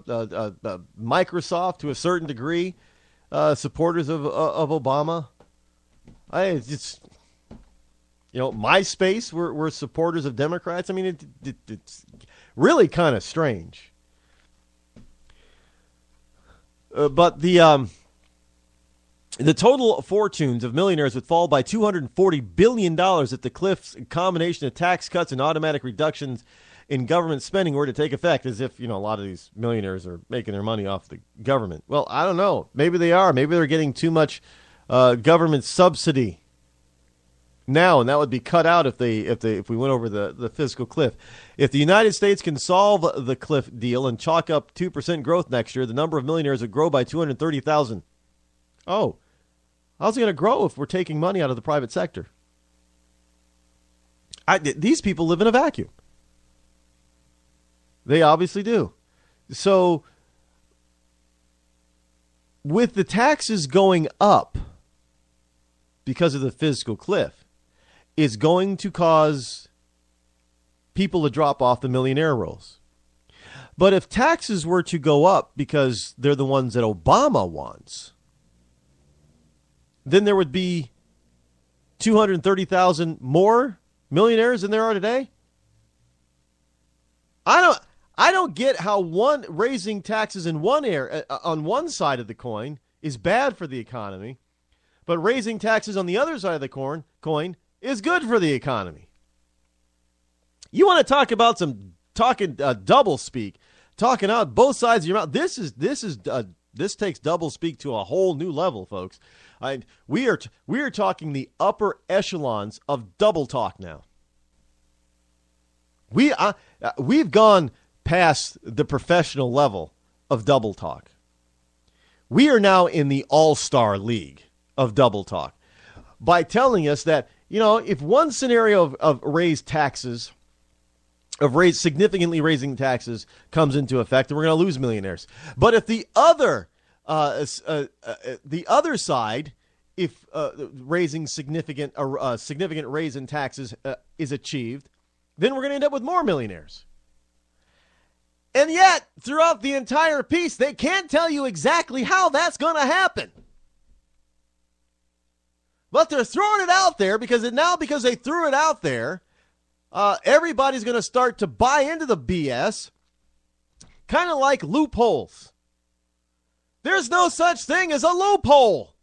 Microsoft to a certain degree, supporters of Obama. It's MySpace were supporters of Democrats. I mean, it's really kind of strange. But the total fortunes of millionaires would fall by $240 billion if the cliff's combination of tax cuts and automatic reductions in government spending were to take effect, as if, a lot of these millionaires are making their money off the government. Well, I don't know. Maybe they are. Maybe they're getting too much government subsidy now, and that would be cut out if we went over the fiscal cliff. If the United States can solve the cliff deal and chalk up 2% growth next year, the number of millionaires would grow by 230,000. Oh, how's it going to grow if we're taking money out of the private sector? These people live in a vacuum. They obviously do. So, with the taxes going up because of the fiscal cliff, it's going to cause people to drop off the millionaire rolls. But if taxes were to go up because they're the ones that Obama wants, then there would be 230,000 more millionaires than there are today. I don't get how raising taxes in on one side of the coin is bad for the economy, but raising taxes on the other side of the coin is good for the economy. You want to talk about talking double speak, talking out both sides of your mouth. This takes double speak to a whole new level, folks. We are talking the upper echelons of double talk now. We've gone past the professional level of double talk. We are now in the all-star league of double talk by telling us that, if one scenario of significantly raising taxes comes into effect, then we're going to lose millionaires. But if the other side, if raising significant raise in taxes is achieved, then we're going to end up with more millionaires. And yet, throughout the entire piece, they can't tell you exactly how that's going to happen. But they're throwing it out there because they threw it out there, everybody's going to start to buy into the BS, kind of like loopholes. There's no such thing as a loophole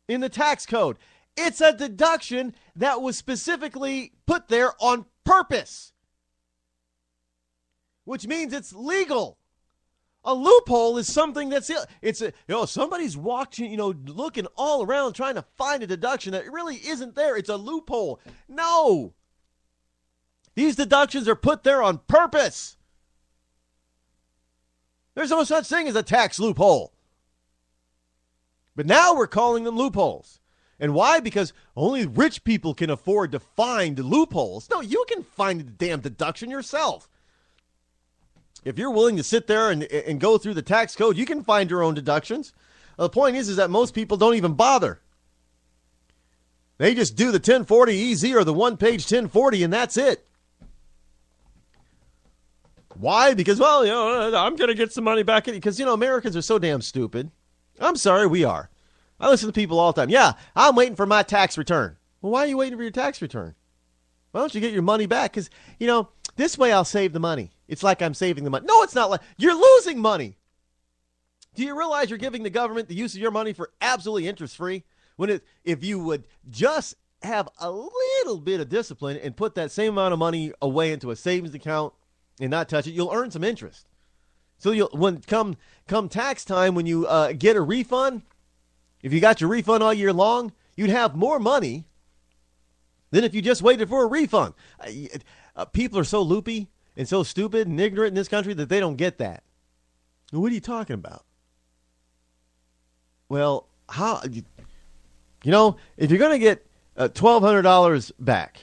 in the tax code. It's a deduction that was specifically put there on purpose, which means it's legal. A loophole is something somebody's watching, looking all around trying to find a deduction that really isn't there. It's a loophole. No. These deductions are put there on purpose. There's no such thing as a tax loophole. But now we're calling them loopholes. And why? Because only rich people can afford to find loopholes. No, you can find the damn deduction yourself. If you're willing to sit there and go through the tax code, you can find your own deductions. The point is that most people don't even bother. They just do the 1040 EZ or the one-page 1040, and that's it. Why? Because, I'm going to get some money back in it. Because, Americans are so damn stupid. I'm sorry, we are. I listen to people all the time. Yeah, I'm waiting for my tax return. Well, why are you waiting for your tax return? Why don't you get your money back? Because, this way I'll save the money. It's like I'm saving the money. No, it's not. You're losing money. Do you realize you're giving the government the use of your money for absolutely interest-free? If you would just have a little bit of discipline and put that same amount of money away into a savings account and not touch it, you'll earn some interest. So when come tax time, when you get a refund, if you got your refund all year long, you'd have more money than if you just waited for a refund. People are so loopy and so stupid and ignorant in this country that they don't get that. What are you talking about? Well, if you're going to get $1,200 back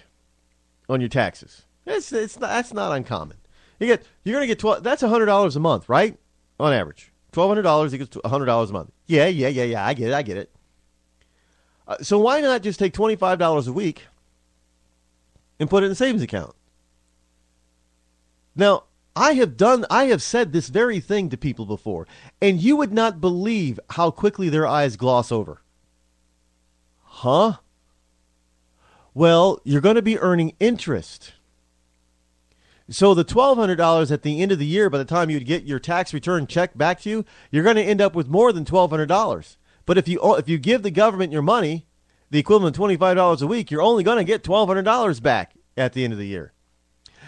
on your taxes, that's not uncommon. You're going to get that's $100 a month, right? On average, $1,200 equals to $100 a month. Yeah. I get it. So why not just take $25 a week and put it in a savings account? Now, I have said this very thing to people before, and you would not believe how quickly their eyes gloss over. Huh? Well, you're going to be earning interest. So the $1,200 at the end of the year, by the time you get your tax return check back to you, you're going to end up with more than $1,200. But if you give the government your money, the equivalent of $25 a week, you're only going to get $1,200 back at the end of the year.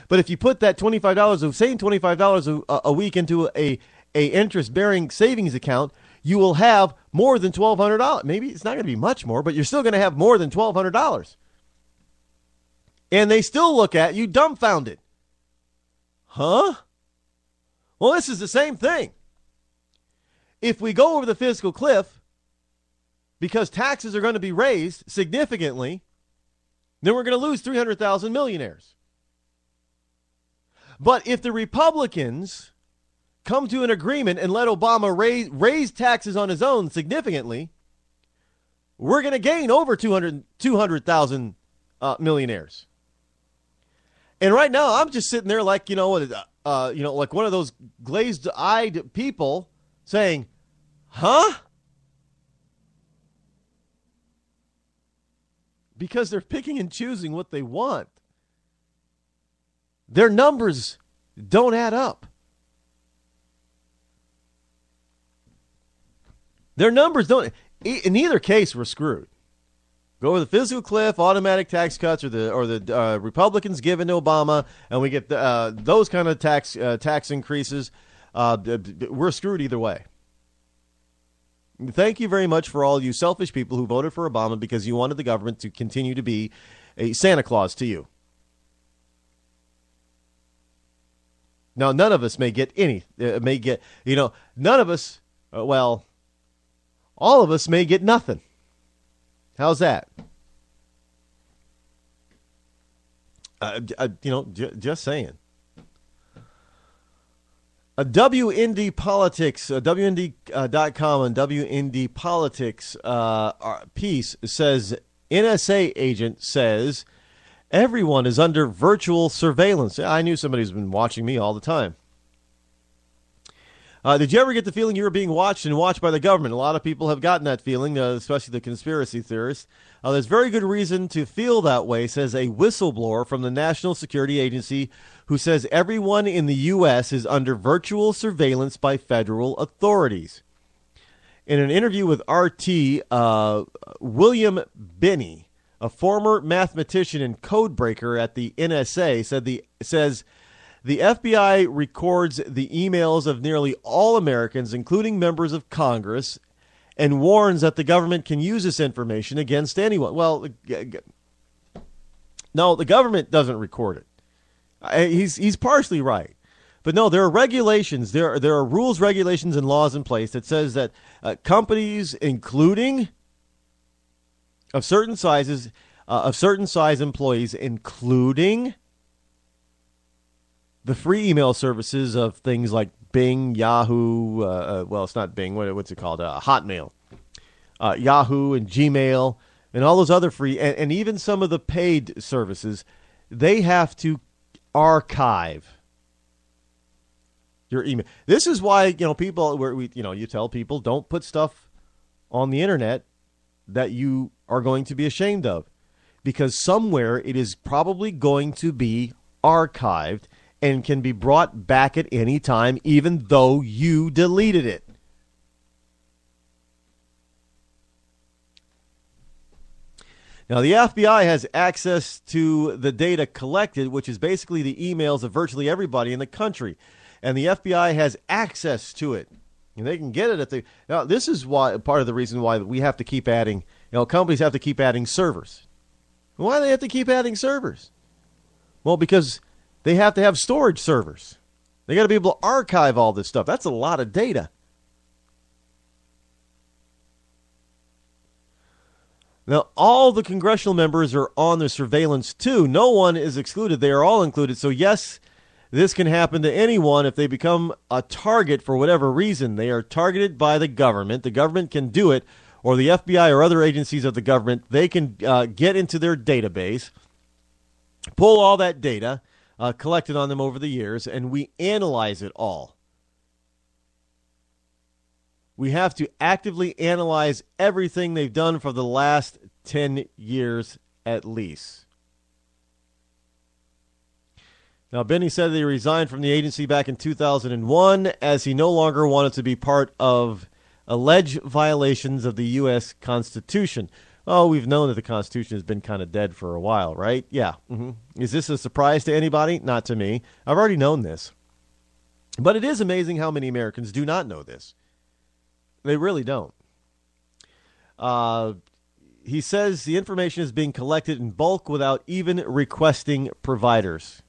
But if you put that $25 a week into a interest-bearing savings account, you will have more than $1,200. Maybe it's not going to be much more, but you're still going to have more than $1,200. And they still look at you dumbfounded. Huh? Well, this is the same thing. If we go over the fiscal cliff, because taxes are going to be raised significantly, then we're going to lose 300,000 millionaires. But if the Republicans come to an agreement and let Obama raise taxes on his own significantly, we're going to gain over 200,000 millionaires. And right now, I'm just sitting there like, like one of those glazed-eyed people saying, huh? Because they're picking and choosing what they want. Their numbers don't add up. Their numbers don't. In either case, we're screwed. Go over the fiscal cliff, automatic tax cuts, or the Republicans give in to Obama, and we get those kind of tax increases. We're screwed either way. Thank you very much for all you selfish people who voted for Obama because you wanted the government to continue to be a Santa Claus to you. Now, none of us may get none of us, all of us may get nothing. How's that? Just saying. WND Politics, WND.com and WND Politics piece says, NSA agent says, everyone is under virtual surveillance. I knew somebody who's been watching me all the time. Did you ever get the feeling you were being watched and watched by the government? A lot of people have gotten that feeling, especially the conspiracy theorists. There's very good reason to feel that way, says a whistleblower from the National Security Agency who says everyone in the U.S. is under virtual surveillance by federal authorities. In an interview with RT, William Binney, a former mathematician and codebreaker at the NSA, says the FBI records the emails of nearly all Americans, including members of Congress, and warns that the government can use this information against anyone. Well, no, the government doesn't record it. He's partially right. But no, there are regulations. There are rules, regulations, and laws in place that says that companies, including of certain sizes, of certain size employees, including the free email services of things like Bing, Yahoo, it's not Bing, what's it called? Hotmail, Yahoo and Gmail, and all those other free, and even some of the paid services, they have to archive your email. This is why, you tell people don't put stuff on the internet that you are going to be ashamed of, because somewhere it is probably going to be archived and can be brought back at any time, even though you deleted it. Now, the FBI has access to the data collected, which is basically the emails of virtually everybody in the country. And the FBI has access to it. And they can get it Now, this is why part of the reason why we have to keep adding, companies have to keep adding servers. Why do they have to keep adding servers? Well, because they have to have storage servers. They got to be able to archive all this stuff. That's a lot of data. Now, all the congressional members are on the surveillance, too. No one is excluded. They are all included. So, yes, this can happen to anyone if they become a target for whatever reason. They are targeted by the government. The government can do it, or the FBI or other agencies of the government. They can get into their database, pull all that data, collected on them over the years, and we analyze it all. We have to actively analyze everything they've done for the last 10 years at least. Now, Benny said that he resigned from the agency back in 2001 as he no longer wanted to be part of alleged violations of the U.S. Constitution. Oh, we've known that the Constitution has been kind of dead for a while, right? Yeah. Is this a surprise to anybody? Not to me. I've already known this. But it is amazing how many Americans do not know this. They really don't. He says the information is being collected in bulk without even requesting providers.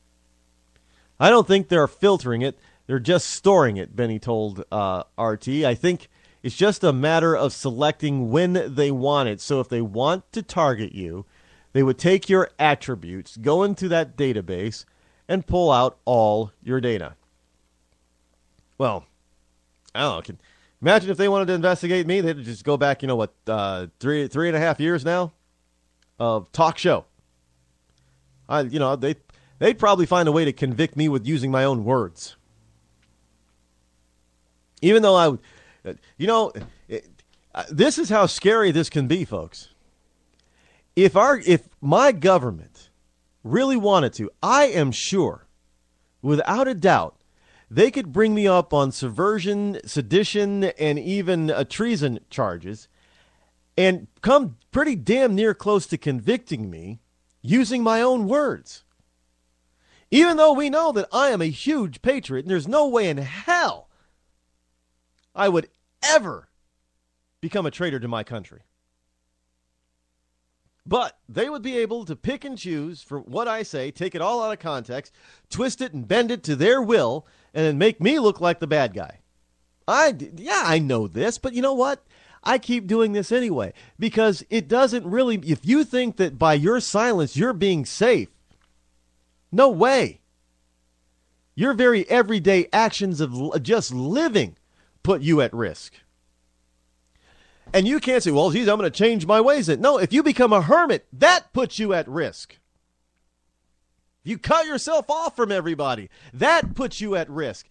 I don't think they're filtering it. They're just storing it, Benny told RT. I think it's just a matter of selecting when they want it. So if they want to target you, they would take your attributes, go into that database, and pull out all your data. Well, I don't know. Imagine if they wanted to investigate me, they'd just go back, 3.5 years now of talk show. They'd probably find a way to convict me with using my own words. Even though I would, this is how scary this can be, folks. If my government really wanted to, I am sure, without a doubt, they could bring me up on subversion, sedition, and even treason charges and come pretty damn near close to convicting me using my own words. Even though we know that I am a huge patriot and there's no way in hell I would ever become a traitor to my country. But they would be able to pick and choose for what I say, take it all out of context, twist it and bend it to their will, and then make me look like the bad guy. I know this, but you know what? I keep doing this anyway because it doesn't really, if you think that by your silence you're being safe, no way. Your very everyday actions of just living put you at risk. And you can't say, well, geez, I'm going to change my ways. No, if you become a hermit, that puts you at risk. If you cut yourself off from everybody, that puts you at risk.